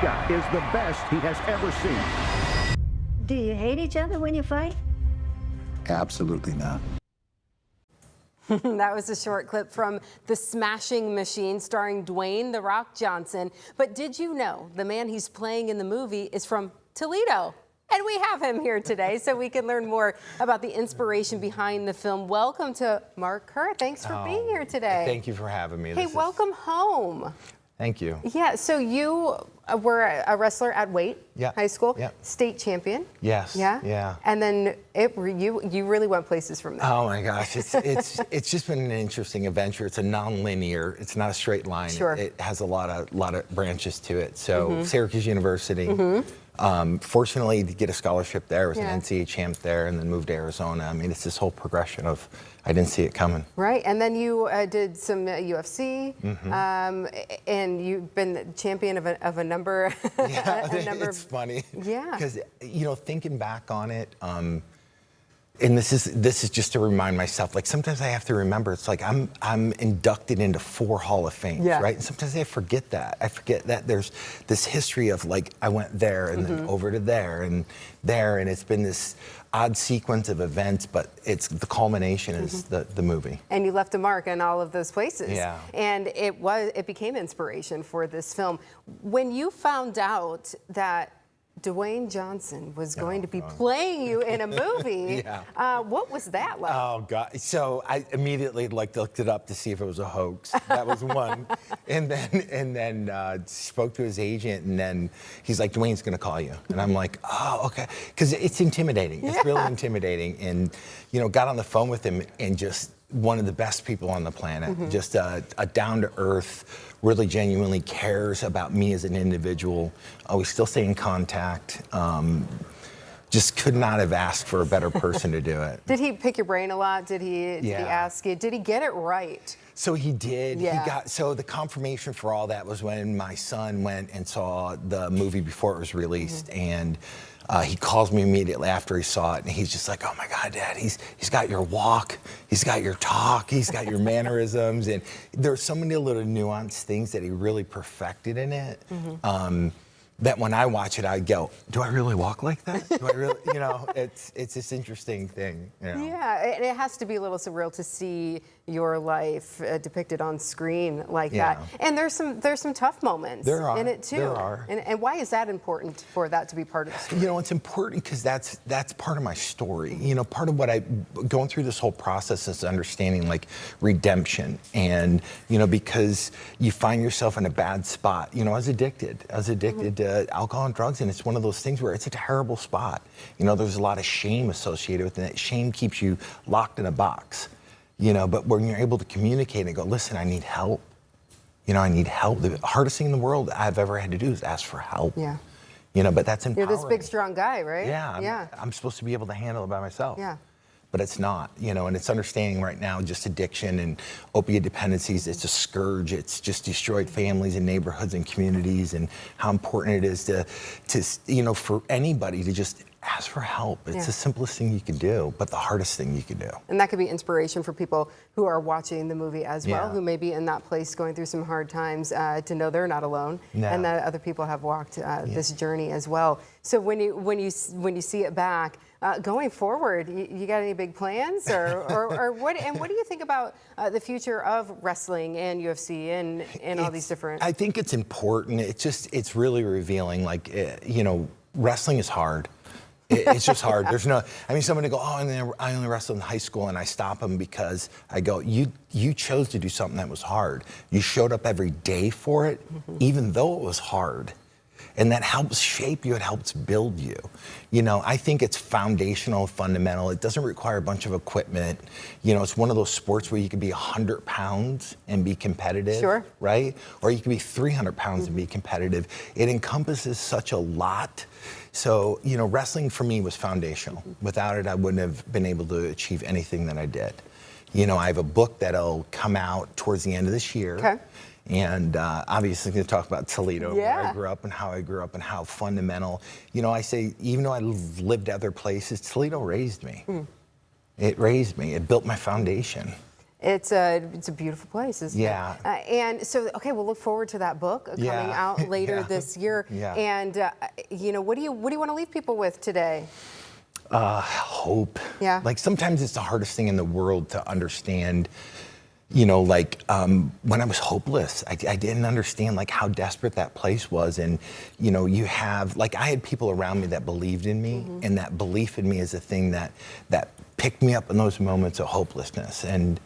guy is the best he has ever seen. Do you hate each other when you fight? Absolutely not. That was a short clip from The Smashing Machine starring Dwayne "The Rock" Johnson. But did you know the man he's playing in the movie is from Toledo? And we have him here today so we can learn more about the inspiration behind the film. Welcome to Mark Kerr. Thanks for being here today. Thank you for having me. Hey, welcome home. Thank you. Yeah, so you were a wrestler at Wait High School, state champion. Yes. Yeah. Yeah. And then you really went places from there. Oh my gosh, it's just been an interesting adventure. It's a non-linear. It's not a straight line. Sure. It has a lot of branches to it. So Syracuse University. Fortunately, to get a scholarship there, was an NCAA champ there, and then moved to Arizona. I mean, it's this whole progression of, I didn't see it coming. Right, and then you did some UFC, and you've been the champion of a number. Yeah, it's funny. Yeah, because thinking back on it. And this is just to remind myself, like sometimes I have to remember, it's like I'm inducted into 4 Hall of Fames, right? And sometimes I forget that. I forget that there's this history of like, I went there and then over to there, and it's been this odd sequence of events, but it's the culmination is the movie. And you left a mark on all of those places. Yeah. And it became inspiration for this film. When you found out that Dwayne Johnson was going to be playing you in a movie. What was that like? Oh God! So I immediately looked it up to see if it was a hoax. That was one, and then spoke to his agent, and then he's like, "Dwayne's going to call you," and I'm like, "Oh, okay," because it's intimidating. It's really intimidating, and got on the phone with him, and just one of the best people on the planet, just a down-to-earth. Really genuinely cares about me as an individual. We still stay in contact. Just could not have asked for a better person to do it. Did he pick your brain a lot? Did he ask you? Did he get it right? So he did. Yeah. So the confirmation for all that was when my son went and saw the movie before it was released, and he calls me immediately after he saw it, and he's just like, "Oh my God, Dad, he's got your walk, he's got your talk, he's got your mannerisms," and there's so many little nuanced things that he really perfected in it. That when I watch it, I go, "Do I really walk like that? Do I really?" It's this interesting thing. Yeah, it has to be a little surreal to see your life depicted on screen like that. And there's some tough moments in it too. There are. And why is that important for that to be part of the story? It's important because that's part of my story. Part of what going through this whole process is understanding like redemption, and because you find yourself in a bad spot. I was addicted. To alcohol and drugs, and it's one of those things where it's a terrible spot. There's a lot of shame associated with it. Shame keeps you locked in a box. But when you're able to communicate and go, "Listen, I need help. I need help." The hardest thing in the world I've ever had to do is ask for help. Yeah. But that's empowering. You're this big, strong guy, right? Yeah. I'm supposed to be able to handle it by myself. Yeah. But it's not, and it's understanding right now just addiction and opiate dependencies. It's a scourge. It's just destroyed families and neighborhoods and communities, and how important it is to for anybody to just ask for help. It's the simplest thing you can do, but the hardest thing you can do. And that could be inspiration for people who are watching the movie as well, who may be in that place going through some hard times, to know they're not alone, and that other people have walked this journey as well. So when you see it back, going forward, you got any big plans, or what? And what do you think about the future of wrestling and UFC and all these different? I think it's important. It's really revealing. Like wrestling is hard. It's just hard. There's somebody go, "Oh, and I only wrestled in high school," and I stop them because I go, you chose to do something that was hard. You showed up every day for it, even though it was hard. And that helps shape you, it helps build you. I think it's foundational, fundamental. It doesn't require a bunch of equipment. It's one of those sports where you could be 100 pounds and be competitive, right? Or you could be 300 pounds and be competitive. It encompasses such a lot. So, wrestling for me was foundational. Without it, I wouldn't have been able to achieve anything that I did. I have a book that'll come out towards the end of this year. Okay. And obviously, going to talk about Toledo, where I grew up and how I grew up and how fundamental. I say, even though I lived other places, Toledo raised me. It raised me. It built my foundation. It's a beautiful place, isn't Yeah. it? And so, okay, we'll look forward to that book coming out later this year. Yeah. And you know, what do you want to leave people with today? Hope. Yeah. Like sometimes it's the hardest thing in the world to understand. You know, like when I was hopeless, I didn't understand like how desperate that place was. And, you know, you have, like I had people around me that believed in me, and that belief in me is the thing that picked me up in those moments of hopelessness. And,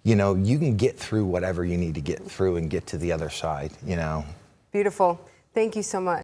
you know, you can get through whatever you need to get through and get to the other side, you know. Beautiful. Thank you so much.